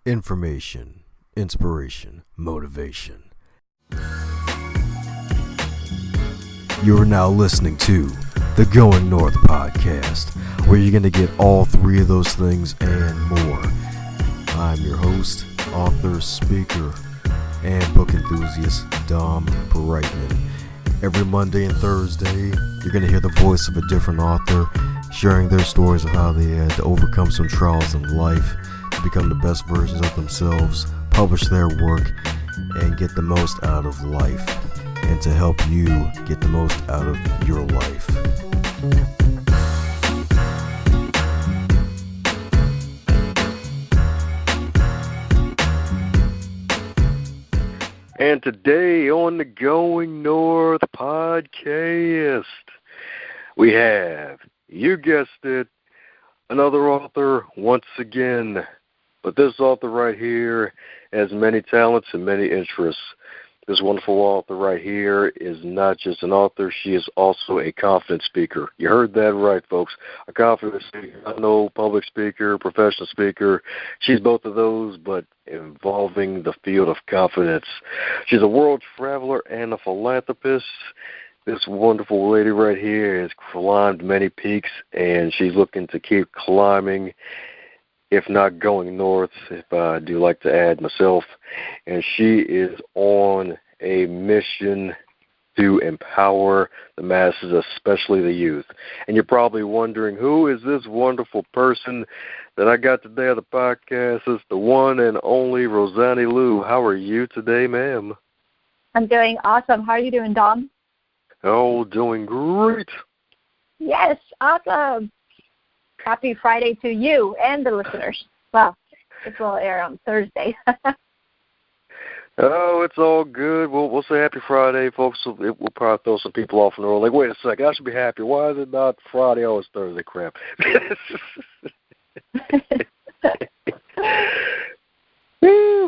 Information, inspiration, motivation. You are now listening to the Going North podcast, where you're going to get all three of those things and more. I'm your host, author, speaker, and book enthusiast, Dom Brightman. Every Monday and Thursday, you're going to hear the voice of a different author sharing their stories of how they had to overcome some trials in life to become the best versions of themselves, publish their work, and get the most out of life, and to help you get the most out of your life. And today on the Going North podcast, we have, you guessed it, another author once again. But this author right here has many talents and many interests. This wonderful author right here is not just an author, she is also a confident speaker. You heard that right, folks. A confident speaker. I know public speaker, professional speaker. She's both of those, but involving the field of confidence. She's a world traveler and a philanthropist. This wonderful lady right here has climbed many peaks, and she's looking to keep climbing, if not going north, if I do like to add myself. And she is on a mission to empower the masses, especially the youth. And you're probably wondering, who is this wonderful person that I got today on the podcast? It's the one and only Roseanney Liu. How are you today, ma'am? I'm doing awesome. How are you doing, Dom? Oh, doing great. Yes, awesome. Happy Friday to you and the listeners. Well, this will air on Thursday. Oh, it's all good. We'll say happy Friday, folks. We'll probably throw some people off in the road. Like, wait a second, I should be happy. Why is it not Friday? Oh, it's Thursday. Crap.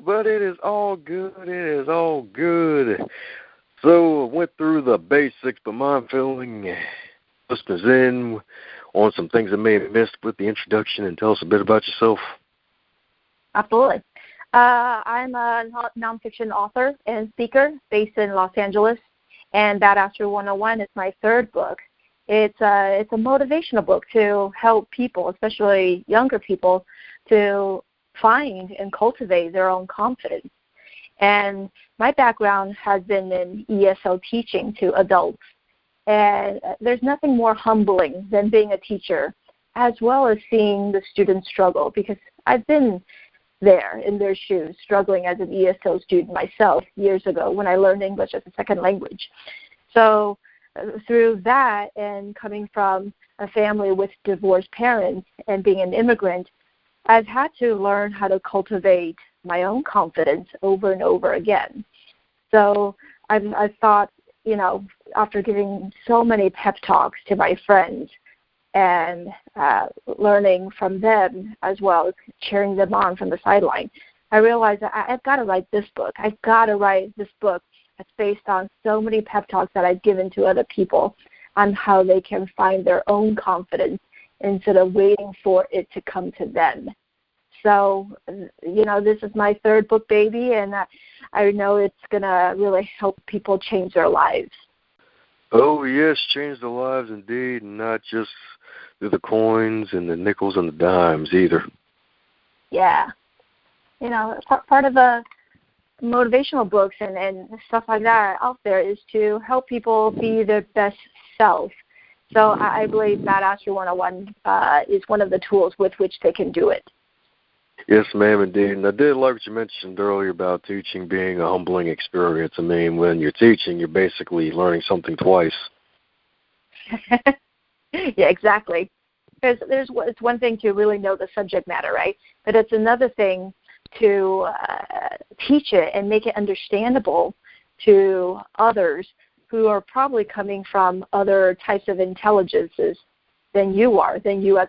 But it is all good. It is all good. So I went through the basics, but I'm filling listeners in on some things I may have missed with the introduction, and tell us a bit about yourself. Absolutely. I'm a nonfiction author and speaker based in Los Angeles, and Badassery 101 is my third book. It's a motivational book to help people, especially younger people, to find and cultivate their own confidence. And my background has been in ESL teaching to adults. And there's nothing more humbling than being a teacher, as well as seeing the students struggle, because I've been there in their shoes, struggling as an ESL student myself years ago when I learned English as a second language. So through that, and coming from a family with divorced parents and being an immigrant, I've had to learn how to cultivate my own confidence over and over again. So I've thought, after giving so many pep talks to my friends and learning from them as well as cheering them on from the sideline, I realized that I've got to write this book. I've got to write this book that's based on so many pep talks that I've given to other people on how they can find their own confidence instead of waiting for it to come to them. So, this is my third book, baby, and I know it's going to really help people change their lives. Oh, yes, change their lives indeed, and not just through the coins and the nickels and the dimes either. Yeah. Part of the motivational books and stuff like that out there is to help people be their best self. So I believe Badassery 101 is one of the tools with which they can do it. Yes, ma'am, indeed. And I did like what you mentioned earlier about teaching being a humbling experience. I mean, when you're teaching, you're basically learning something twice. Yeah, exactly. Because it's one thing to really know the subject matter, right? But it's another thing to teach it and make it understandable to others who are probably coming from other types of intelligences than you as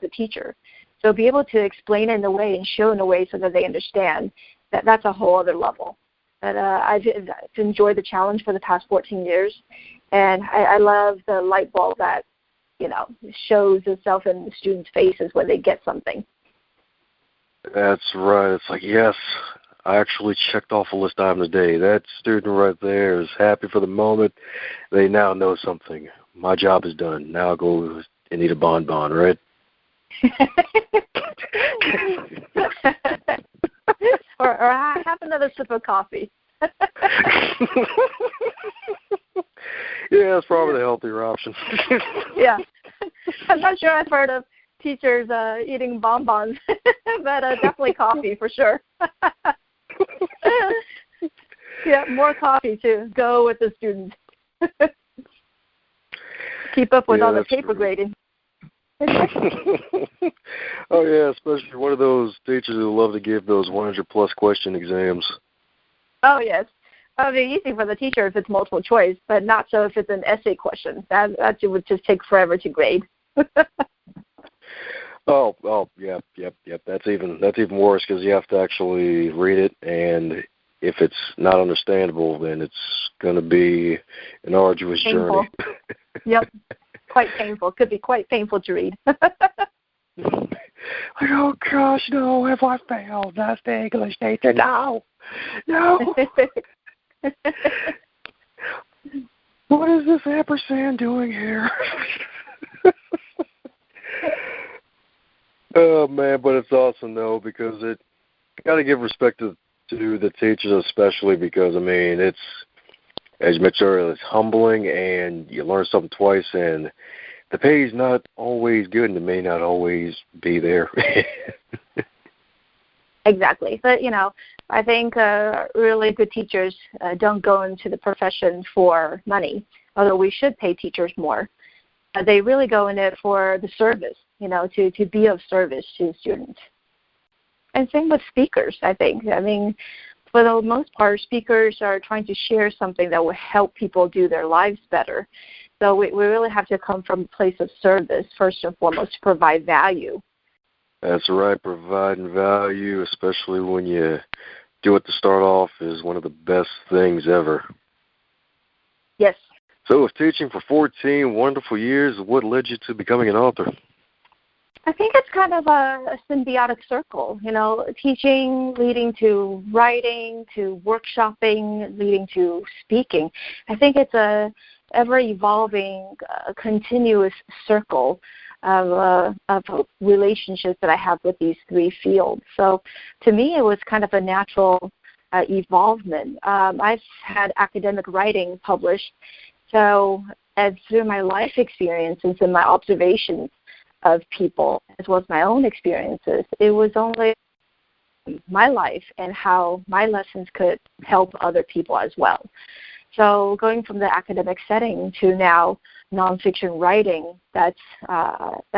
a teacher. So be able to explain it in a way and show in a way so that they understand that's a whole other level. But I've enjoyed the challenge for the past 14 years, and I love the light bulb that shows itself in the students' faces when they get something. That's right. It's like, yes, I actually checked off a list item today. That student right there is happy for the moment. They now know something. My job is done. Now I'll go and eat a bonbon, right? or have another sip of coffee. Yeah, it's probably the healthier option. Yeah. I'm not sure I've heard of teachers eating bonbons, but definitely coffee for sure. Yeah, more coffee to go with the students. Keep up with all the paper grading. Oh, yeah, especially one of those teachers who love to give those 100-plus question exams. Oh, yes. It'd be easy for the teacher if it's multiple choice, but not so if it's an essay question. That would just take forever to grade. Oh, yep. That's even worse because you have to actually read it, and if it's not understandable, then it's going to be an arduous journey. Yep, quite painful. Could be quite painful to read. Like, oh gosh, no! Have I failed? That's the English teacher. No. What is this ampersand doing here? Oh man, but it's awesome though because it got to give respect to the teachers, especially because I mean it's, as you mentioned earlier, it's humbling and you learn something twice, and the pay is not always good and it may not always be there. Exactly, but I think really good teachers don't go into the profession for money, although we should pay teachers more. They really go in it for the service, to be of service to students. And same with speakers, I think. I mean, for the most part, speakers are trying to share something that will help people do their lives better. So we really have to come from a place of service, first and foremost, to provide value. That's right, providing value, especially when you do it to start off, is one of the best things ever. Yes. So with teaching for 14 wonderful years, what led you to becoming an author? I think it's kind of a symbiotic circle, teaching leading to writing, to workshopping, leading to speaking. I think it's a ever-evolving, continuous circle of relationships that I have with these three fields. So to me, it was kind of a natural evolvement. I've had academic writing published, so through my life experiences and my observations of people, as well as my own experiences, it was only my life and how my lessons could help other people as well. So going from the academic setting to now nonfiction writing that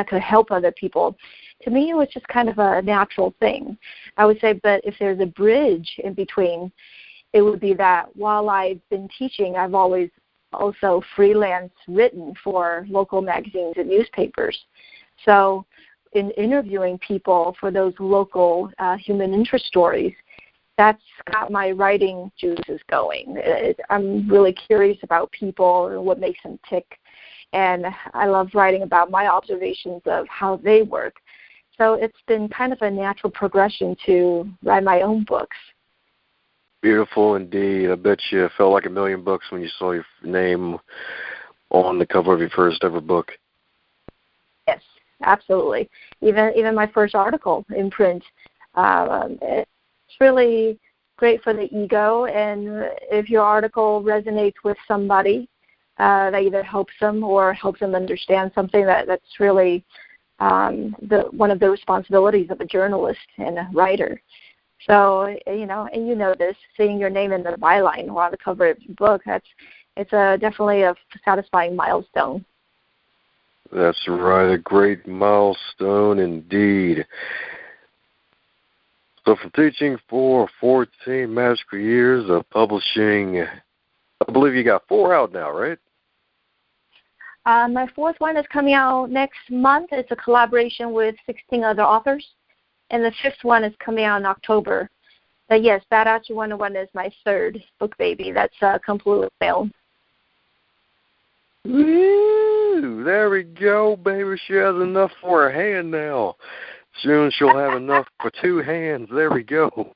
could help other people, to me it was just kind of a natural thing. I would say, but if there's a bridge in between, it would be that while I've been teaching, I've always also freelance written for local magazines and newspapers. So in interviewing people for those local human interest stories, that's got my writing juices going. I'm really curious about people and what makes them tick, and I love writing about my observations of how they work. So it's been kind of a natural progression to write my own books. Beautiful indeed. I bet you felt like $1 million when you saw your name on the cover of your first ever book. Yes, absolutely. Even my first article in print, it's really great for the ego, and if your article resonates with somebody, that either helps them or helps them understand something, that's really one of the responsibilities of a journalist and a writer. So, and this, seeing your name in the byline or on the cover of your book, it's definitely a satisfying milestone. That's right, a great milestone indeed. So from teaching for 14 magical years of publishing, I believe you got 4 out now, right? My 4th one is coming out next month. It's a collaboration with 16 other authors. And the 5th one is coming out in October. But yes, Badassery 101 is my 3rd book baby. That's completely my own. Woo! There we go, baby. She has enough for her hand now. Soon she'll have enough for 2 hands. There we go.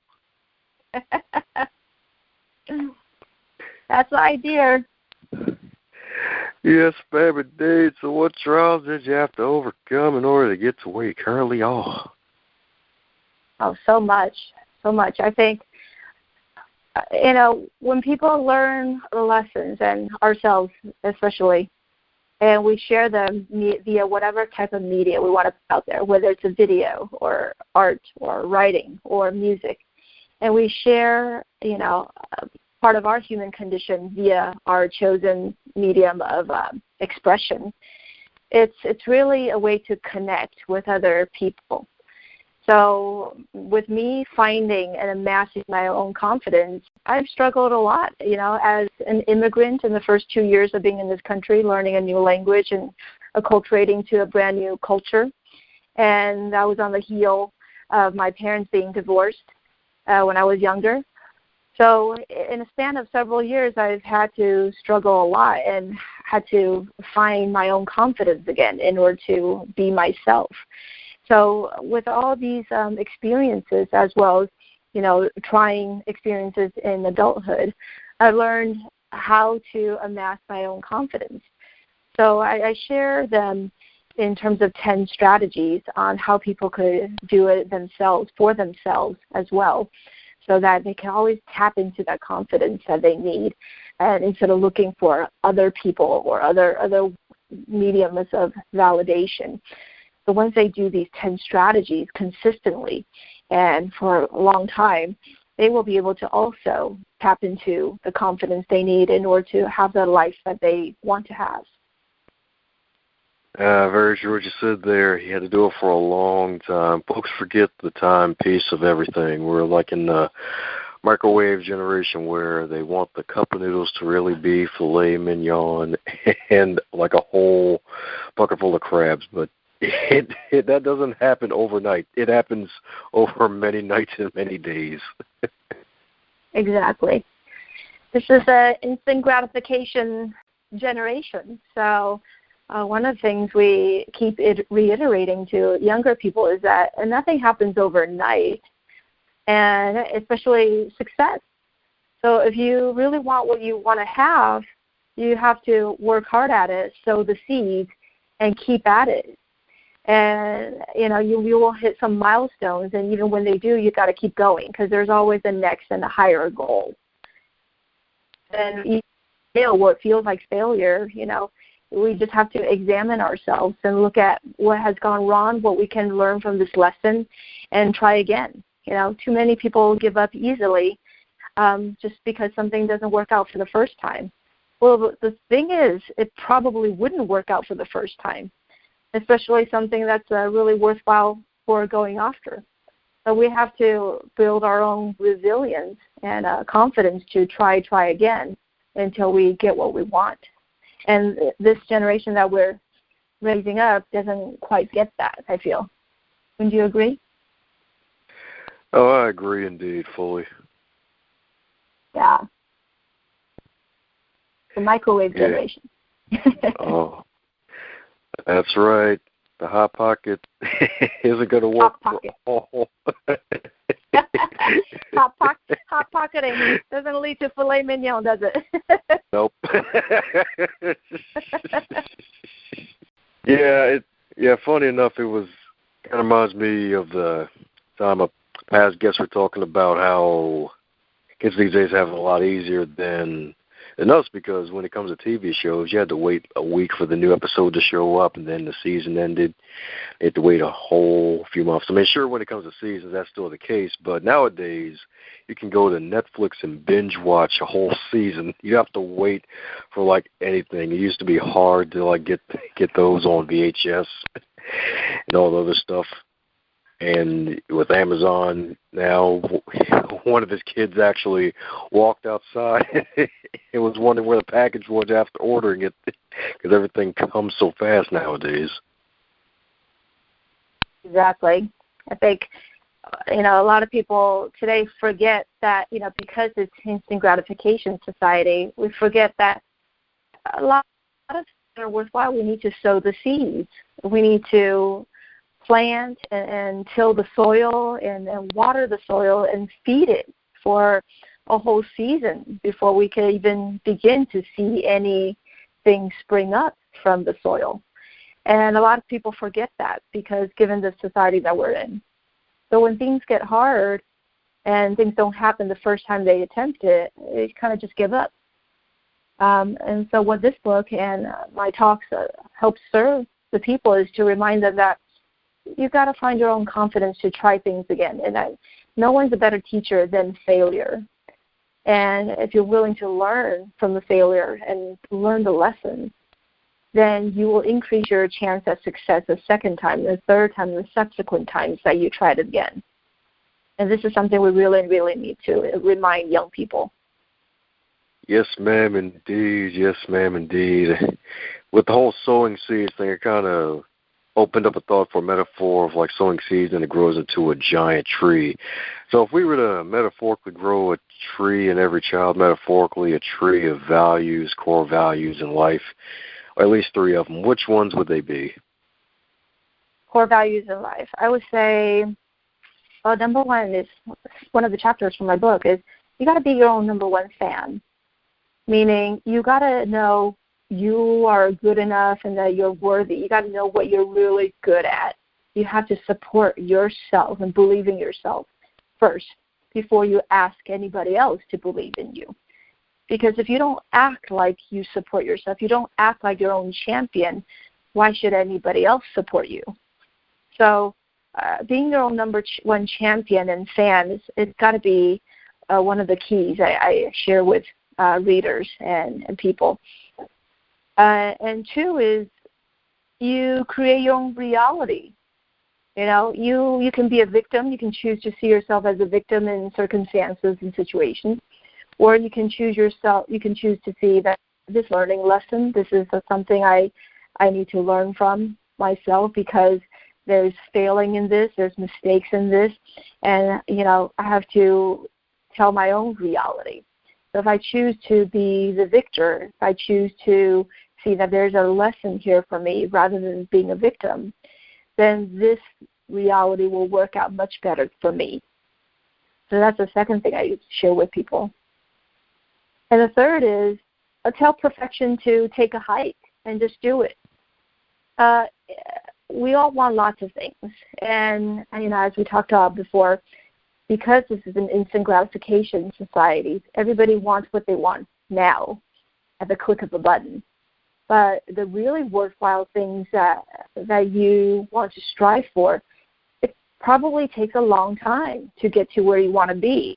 That's the idea. Yes, ma'am, indeed. So what trials did you have to overcome in order to get to where you currently are? Oh, so much. So much. I think, when people learn the lessons, and ourselves especially, and we share them via whatever type of media we want to put out there, whether it's a video or art or writing or music, and we share, part of our human condition via our chosen medium of expression, it's really a way to connect with other people. So with me finding and amassing my own confidence, I've struggled a lot, as an immigrant in the first 2 years of being in this country, learning a new language and acculturating to a brand new culture. And I was on the heel of my parents being divorced when I was younger. So in a span of several years, I've had to struggle a lot and had to find my own confidence again in order to be myself. So with all these experiences, as well as, trying experiences in adulthood, I learned how to amass my own confidence. So I share them in terms of 10 strategies on how people could do it themselves, for themselves as well, so that they can always tap into that confidence that they need, and instead of looking for other people or other mediums of validation. So once they do these 10 strategies consistently and for a long time, they will be able to also tap into the confidence they need in order to have the life that they want to have. Very true what you said there. You had to do it for a long time. Folks forget the time piece of everything. We're like in the microwave generation where they want the cup of noodles to really be filet mignon and like a whole bucket full of crabs. But that doesn't happen overnight. It happens over many nights and many days. Exactly. This is an instant gratification generation. So one of the things we keep reiterating to younger people is that nothing happens overnight, and especially success. So if you really want what you want to have, you have to work hard at it, sow the seeds, and keep at it. And, you will hit some milestones, and even when they do, you got to keep going because there's always a next and a higher goal. And what feels like failure, we just have to examine ourselves and look at what has gone wrong, what we can learn from this lesson, and try again. Too many people give up easily just because something doesn't work out for the first time. Well, the thing is, it probably wouldn't work out for the first time, especially something that's really worthwhile for going after. So we have to build our own resilience and confidence to try again until we get what we want. And this generation that we're raising up doesn't quite get that, I feel. Wouldn't you agree? Oh, I agree indeed, fully. Yeah. The microwave generation. Oh, that's right. The Hot Pocket isn't going to work. Hot Pocket. Hot Pocketing doesn't lead to filet mignon, does it? Nope. Funny enough, it was kind of reminds me of the time a past guests were talking about how kids these days have it a lot easier than us, because when it comes to TV shows, you had to wait a week for the new episode to show up, and then the season ended. You had to wait a whole few months. I mean, sure, when it comes to seasons, that's still the case, but nowadays you can go to Netflix and binge watch a whole season. You have to wait for like anything. It used to be hard to like get those on VHS and all the other stuff. And with Amazon now, one of his kids actually walked outside and was wondering where the package was after ordering it, because everything comes so fast nowadays. Exactly. I think, a lot of people today forget that, because it's instant gratification society, we forget that a lot of things are worthwhile. We need to sow the seeds. We need to plant and till the soil and water the soil and feed it for a whole season before we can even begin to see anything spring up from the soil. And a lot of people forget that because given the society that we're in. So when things get hard and things don't happen the first time they attempt it, they kind of just give up. And so what this book and my talks help serve the people is to remind them that you've got to find your own confidence to try things again. And no one's a better teacher than failure. And if you're willing to learn from the failure and learn the lesson, then you will increase your chance at success the second time, the third time, the subsequent times that you tried it again. And this is something we really, really need to remind young people. Yes, ma'am, indeed. Yes, ma'am, indeed. With the whole sowing seeds thing, it kind of opened up a thought for a metaphor of like sowing seeds and it grows into a giant tree. So if we were to metaphorically grow a tree in every child, metaphorically a tree of values, core values in life, or at least 3 of them, which ones would they be? Core values in life. I would say, number one is, one of the chapters from my book is, you got to be your own number one fan. Meaning you got to know you are good enough and that you're worthy. You got to know what you're really good at. You have to support yourself and believe in yourself first before you ask anybody else to believe in you. Because if you don't act like you support yourself, you don't act like your own champion, why should anybody else support you? So being your own number one champion and fan, it's got to be one of the keys I share with readers and people. And 2 is you create your own reality. You know, you can be a victim. You can choose to see yourself as a victim in circumstances and situations, or you can choose yourself. You can choose to see that this learning lesson, this is something I need to learn from myself because there's failing in this, there's mistakes in this, and I have to tell my own reality. So if I choose to be the victor, if I choose to see that there's a lesson here for me rather than being a victim, then this reality will work out much better for me. So that's the second thing I share with people. And the third is, tell perfection to take a hike and just do it. We all want lots of things. And as we talked about before, because this is an instant gratification society, everybody wants what they want now at the click of a button. But the really worthwhile things that you want to strive for, it probably takes a long time to get to where you want to be.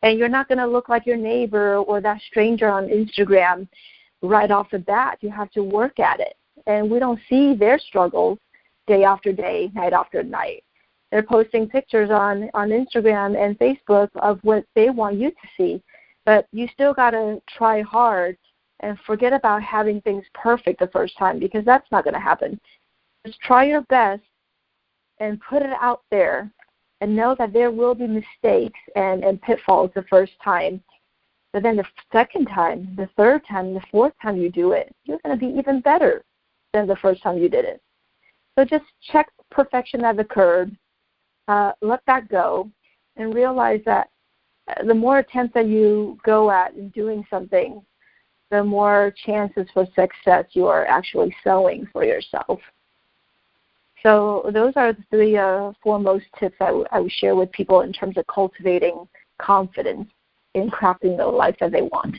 And you're not going to look like your neighbor or that stranger on Instagram right off the bat. You have to work at it. And we don't see their struggles day after day, night after night. They're posting pictures on Instagram and Facebook of what they want you to see. But you still got to try hard and forget about having things perfect the first time, because that's not going to happen. Just try your best and put it out there and know that there will be mistakes and pitfalls the first time. But then the second time, the third time, the fourth time you do it, you're going to be even better than the first time you did it. So just check perfection at the curb. Let that go and realize that the more attempts that you go at in doing something, the more chances for success you are actually sowing for yourself. So those are the 3 foremost tips I would share with people in terms of cultivating confidence in crafting the life that they want.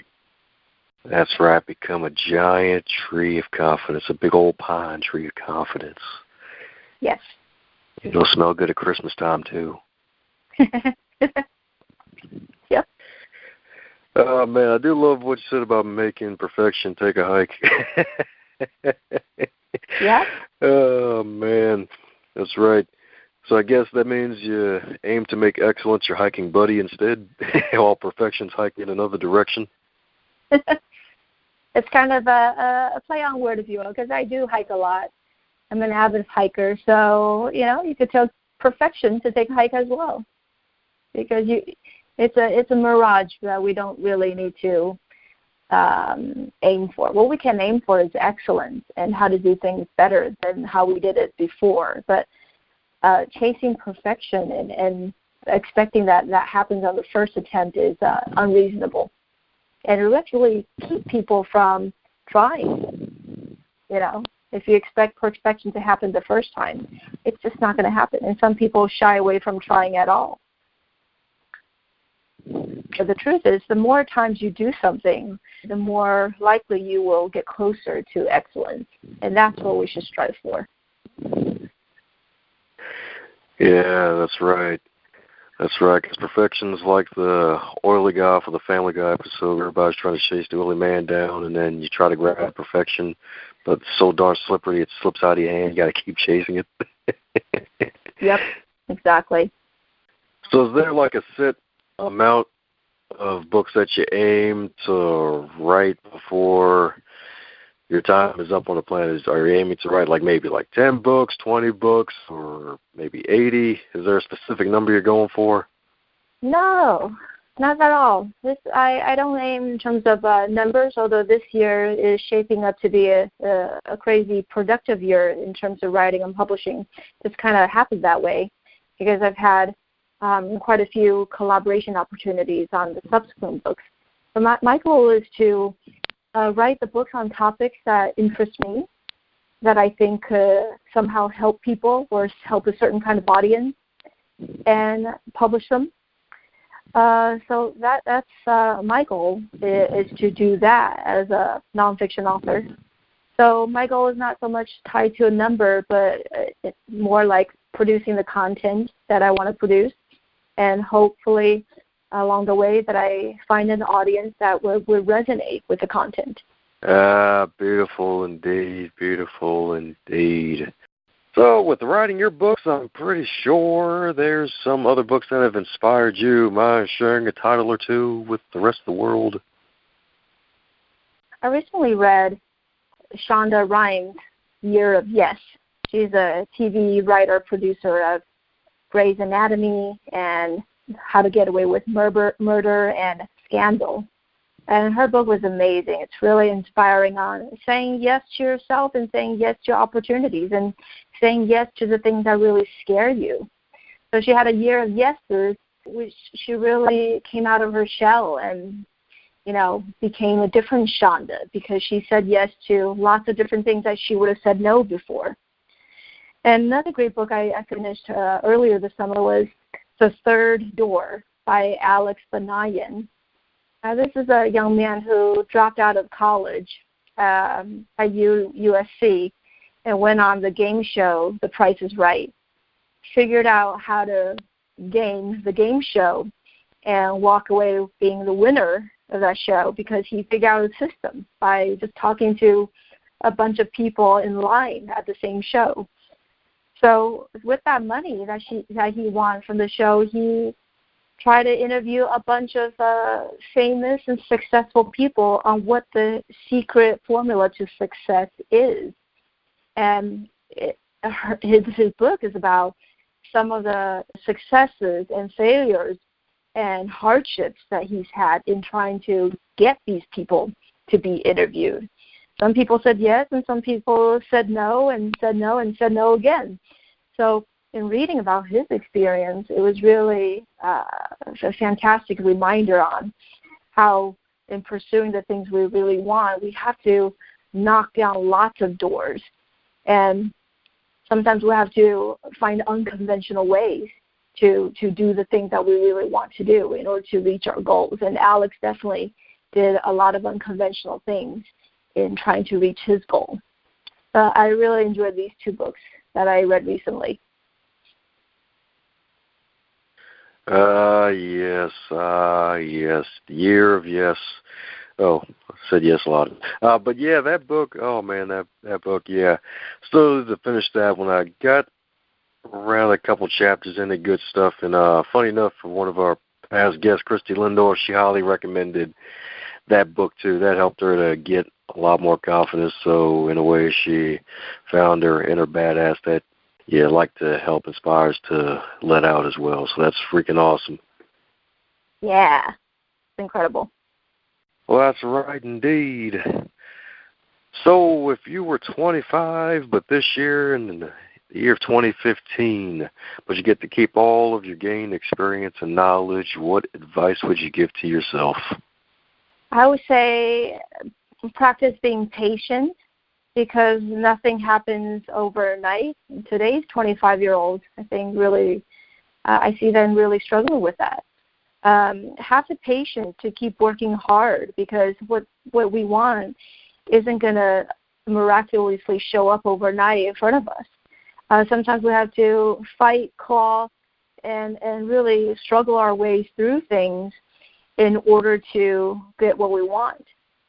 That's right. Become a giant tree of confidence, a big old pine tree of confidence. Yes. It'll smell good at Christmas time, too. Yep. Oh, man, I do love what you said about making perfection take a hike. Yeah. Oh, man, that's right. So I guess that means you aim to make excellence your hiking buddy instead, while perfection's hiking in another direction. It's kind of a play on word, if you will, because I do hike a lot. I'm an avid hiker, so you could tell perfection to take a hike as well, because it's a mirage that we don't really need to aim for. What we can aim for is excellence and how to do things better than how we did it before. But chasing perfection and expecting that happens on the first attempt is unreasonable. And it will actually keep people from trying. If you expect perfection to happen the first time, it's just not going to happen. And some people shy away from trying at all. But the truth is, the more times you do something, the more likely you will get closer to excellence. And that's what we should strive for. Yeah, that's right. That's right, because perfection is like the oily guy for the Family Guy episode. Everybody's trying to chase the oily man down, and then you try to grab perfection, but it's so darn slippery it slips out of your hand. You got to keep chasing it. Yep, exactly. So is there like a set amount of books that you aim to write before your time is up on the planet? Are you aiming to write maybe 10 books, 20 books, or maybe 80? Is there a specific number you're going for? No, not at all. I don't aim in terms of numbers, although this year is shaping up to be a crazy productive year in terms of writing and publishing. It's kind of happened that way because I've had quite a few collaboration opportunities on the subsequent books. So my goal is to write the books on topics that interest me, that I think could somehow help people or help a certain kind of audience, and publish them. So that's my goal is to do that as a nonfiction author. So my goal is not so much tied to a number, but it's more like producing the content that I want to produce, and hopefully along the way that I find an audience that will resonate with the content. Beautiful indeed, beautiful indeed. So with writing your books, I'm pretty sure there's some other books that have inspired you. Mind sharing a title or two with the rest of the world? I recently read Shonda Rhimes' Year of Yes. She's a TV writer, producer of Grey's Anatomy and How to Get Away with Murder and Scandal. And her book was amazing. It's really inspiring on saying yes to yourself and saying yes to opportunities and saying yes to the things that really scare you. So she had a year of yeses, which she really came out of her shell and, became a different Shonda because she said yes to lots of different things that she would have said no before. And another great book I finished earlier this summer was The Third Door by Alex Banayan. This is a young man who dropped out of college at USC and went on the game show The Price is Right. Figured out how to game the game show and walk away being the winner of that show because he figured out a system by just talking to a bunch of people in line at the same show. So with that money that he won from the show, he tried to interview a bunch of famous and successful people on what the secret formula to success is. And his book is about some of the successes and failures and hardships that he's had in trying to get these people to be interviewed. Some people said yes, and some people said no, and said no, and said no again. So in reading about his experience, it was really a fantastic reminder on how in pursuing the things we really want, we have to knock down lots of doors. And sometimes we have to find unconventional ways to do the things that we really want to do in order to reach our goals. And Alex definitely did a lot of unconventional things in trying to reach his goal. I really enjoyed these two books that I read recently. Yes. The Year of Yes. Oh, I said yes a lot. But yeah, that book, oh man, that book, yeah. Still to finish that when I got around a couple chapters into good stuff. And funny enough, for one of our past guests, Christy Lindor, she highly recommended that book too. That helped her to get a lot more confidence. So in a way, she found her inner badass that, like to help inspire us to let out as well. So that's freaking awesome. Yeah, it's incredible. Well, that's right indeed. So if you were 25, but this year in the year of 2015, but you get to keep all of your gained experience and knowledge. What advice would you give to yourself? I would say practice being patient, because nothing happens overnight. Today's 25-year-olds, I think, really, I see them really struggling with that. Have the patience to keep working hard, because what we want isn't going to miraculously show up overnight in front of us. Sometimes we have to fight, claw, and really struggle our ways through things in order to get what we want.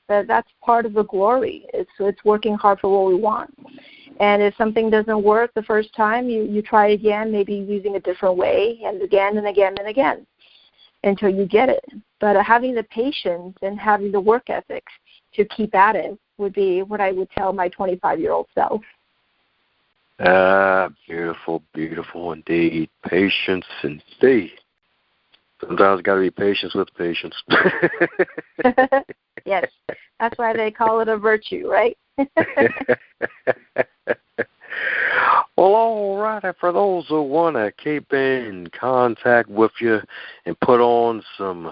That's part of the glory. It's working hard for what we want. And if something doesn't work the first time, you try again, maybe using a different way, and again and again and again until you get it. But having the patience and having the work ethics to keep at it would be what I would tell my 25-year-old self. Beautiful, beautiful indeed. Patience indeed. Sometimes got to be patient with patience. Yes, that's why they call it a virtue, right? Well, all right. And for those who want to keep in contact with you and put on some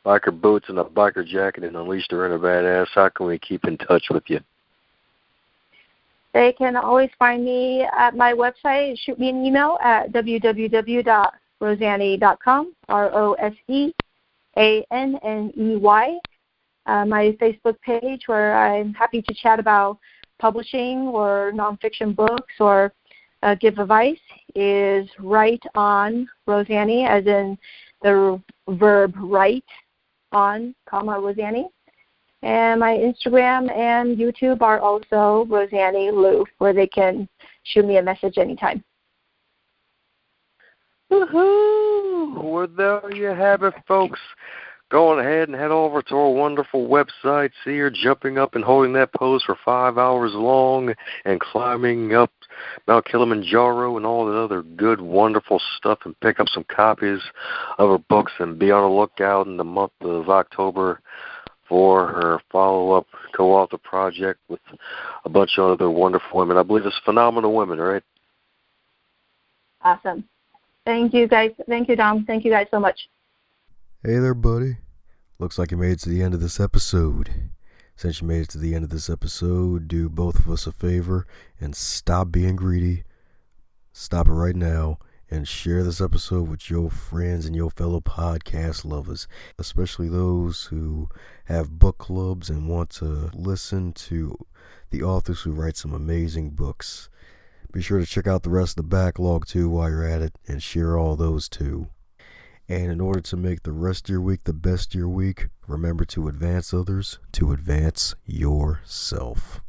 biker boots and a biker jacket and unleash their inner badass, how can we keep in touch with you? They can always find me at my website. Shoot me an email at www.roseanney.com, ROSEANNEY. My Facebook page, where I'm happy to chat about publishing or nonfiction books or give advice, is Write on Roseanney, as in the verb write on, Roseanney. And my Instagram and YouTube are also Roseanney Liu, where they can shoot me a message anytime. Woohoo! Well, there you have it, folks. Go on ahead and head over to our wonderful website. See her jumping up and holding that pose for 5 hours long and climbing up Mount Kilimanjaro and all that other good, wonderful stuff, and pick up some copies of her books, and be on the lookout in the month of October for her follow-up co-author project with a bunch of other wonderful women. I believe it's phenomenal women, right? Awesome. Thank you, guys. Thank you, Dom. Thank you guys so much. Hey there, buddy. Looks like you made it to the end of this episode. Since you made it to the end of this episode, do both of us a favor and stop being greedy. Stop it right now and share this episode with your friends and your fellow podcast lovers, especially those who have book clubs and want to listen to the authors who write some amazing books. Be sure to check out the rest of the backlog too while you're at it, and share all those too. And in order to make the rest of your week the best of your week, remember to advance others, to advance yourself.